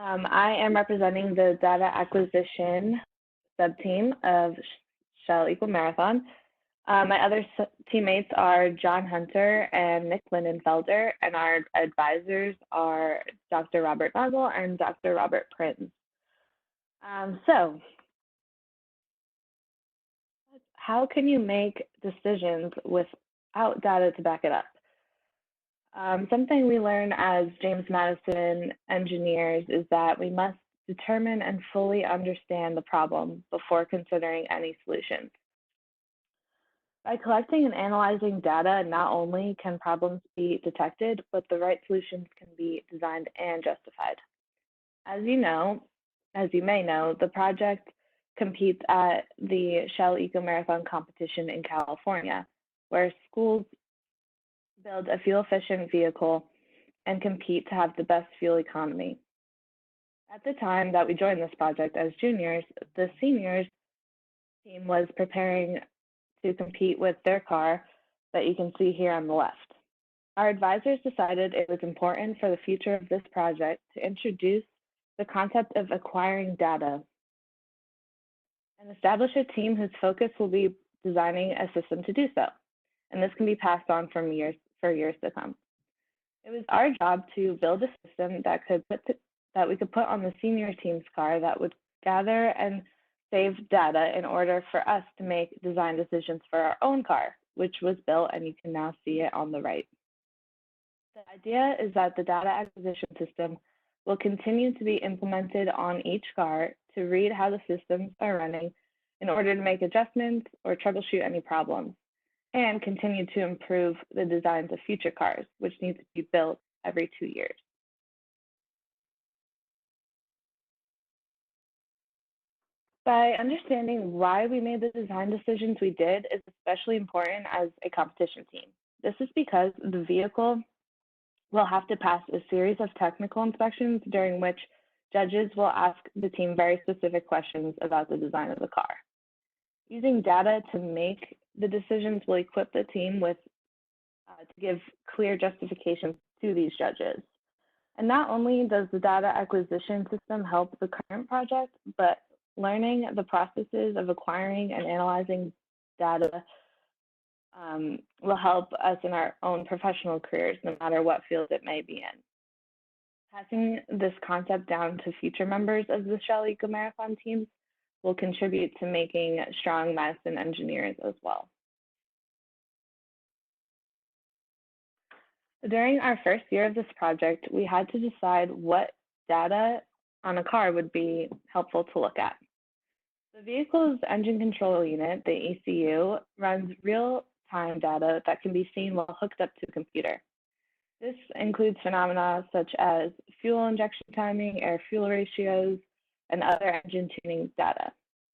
I am representing the data acquisition sub-team of Shell Equal Marathon. My other teammates are John Hunter and Nick Lindenfelder, and our advisors are Dr. Robert Nagel and Dr. Robert Prinz. So, how can you make decisions without data to back it up? Something we learn as James Madison engineers is that we must determine and fully understand the problem before considering any solutions. By collecting and analyzing data, not only can problems be detected, but the right solutions can be designed and justified. As you may know, the project competes at the Shell Eco Marathon competition in California, where schools build a fuel-efficient vehicle and compete to have the best fuel economy. At the time that we joined this project as juniors, the seniors team was preparing to compete with their car that you can see here on the left. Our advisors decided it was important for the future of this project to introduce the concept of acquiring data and establish a team whose focus will be designing a system to do so. And this can be passed on for years to come. It was our job to build a system that we could put on the senior team's car that would gather and save data in order for us to make design decisions for our own car, which was built, and you can now see it on the right. The idea is that the data acquisition system will continue to be implemented on each car to read how the systems are running in order to make adjustments or troubleshoot any problems, and continue to improve the designs of future cars, which need to be built every 2 years. By understanding why we made the design decisions we did is especially important as a competition team. This is because the vehicle will have to pass a series of technical inspections during which judges will ask the team very specific questions about the design of the car. Using data to make the decisions will equip the team with to give clear justifications to these judges. And not only does the data acquisition system help the current project, but learning the processes of acquiring and analyzing data will help us in our own professional careers, no matter what field it may be in. Passing this concept down to future members of the Shell Eco Marathon teams will contribute to making strong Madison engineers as well. During our first year of this project, we had to decide what data on a car would be helpful to look at. The vehicle's engine control unit, the ECU, runs real-time data that can be seen while hooked up to a computer. This includes phenomena such as fuel injection timing, air-fuel ratios, and other engine tuning data.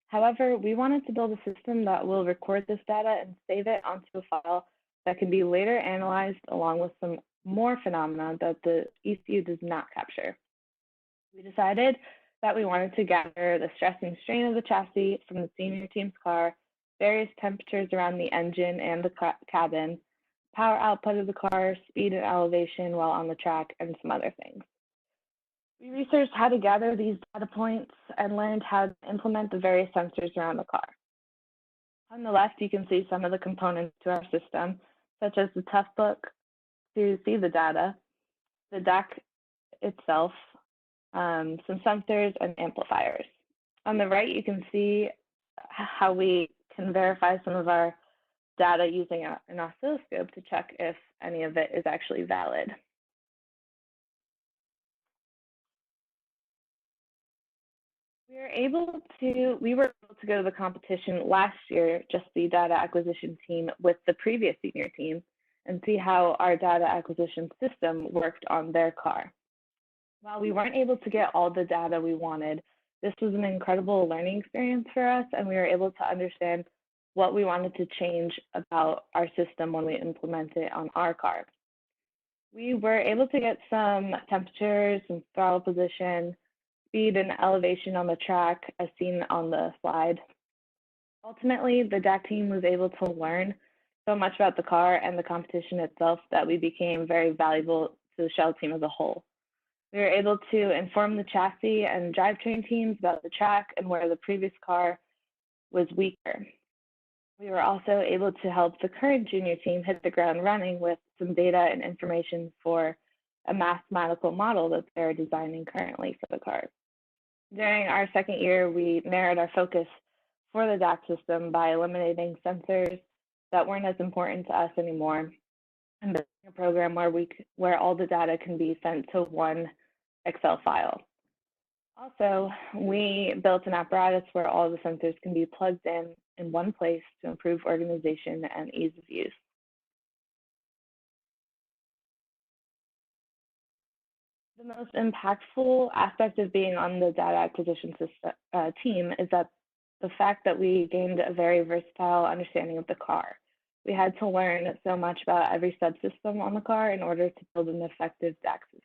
However, we wanted to build a system that will record this data and save it onto a file that can be later analyzed along with some more phenomena that the ECU does not capture. We decided that we wanted to gather the stress and strain of the chassis from the senior team's car, various temperatures around the engine and the cabin, power output of the car, speed and elevation while on the track, and some other things. We researched how to gather these data points and learned how to implement the various sensors around the car. On the left, you can see some of the components to our system, such as the tough book to see the data, the DAC itself, some sensors and amplifiers. On the right, you can see how we can verify some of our data using an oscilloscope to check if any of it is actually valid. We were able to go to the competition last year, just the data acquisition team with the previous senior team, and see how our data acquisition system worked on their car. While we weren't able to get all the data we wanted, this was an incredible learning experience for us, and we were able to understand what we wanted to change about our system when we implement it on our car. We were able to get some temperatures and throttle position, speed and elevation on the track as seen on the slide. Ultimately, the DAC team was able to learn so much about the car and the competition itself that we became very valuable to the Shell team as a whole. We were able to inform the chassis and drivetrain teams about the track and where the previous car was weaker. We were also able to help the current junior team hit the ground running with some data and information for a mathematical model that they're designing currently for the car. During our second year, we narrowed our focus for the DAC system by eliminating sensors that weren't as important to us anymore and building a program where all the data can be sent to one Excel file. Also, we built an apparatus where all the sensors can be plugged in one place to improve organization and ease of use. The most impactful aspect of being on the data acquisition system, team is that the fact that we gained a very versatile understanding of the car. We had to learn so much about every subsystem on the car in order to build an effective DAC system.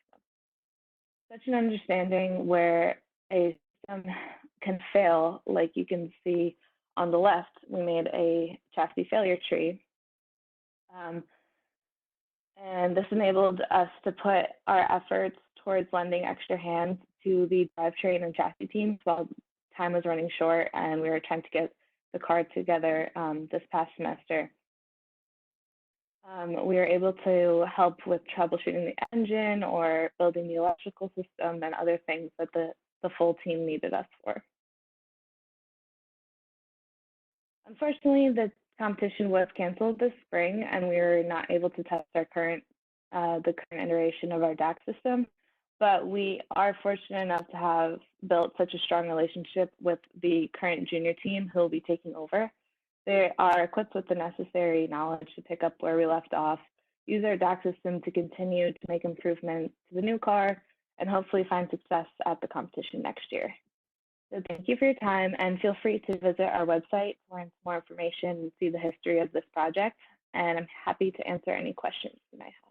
Such an understanding where a system can fail, like you can see on the left, we made a chassis failure tree. And this enabled us to put our efforts towards lending extra hands to the drivetrain and chassis teams while time was running short and we were trying to get the car together this past semester. We were able to help with troubleshooting the engine or building the electrical system and other things that the full team needed us for. Unfortunately, the competition was canceled this spring and we were not able to test our the current iteration of our DAC system, but we are fortunate enough to have built such a strong relationship with the current junior team who will be taking over. They are equipped with the necessary knowledge to pick up where we left off, use our DAC system to continue to make improvements to the new car, and hopefully find success at the competition next year. So thank you for your time, and feel free to visit our website to learn some more information and see the history of this project. And I'm happy to answer any questions you might have.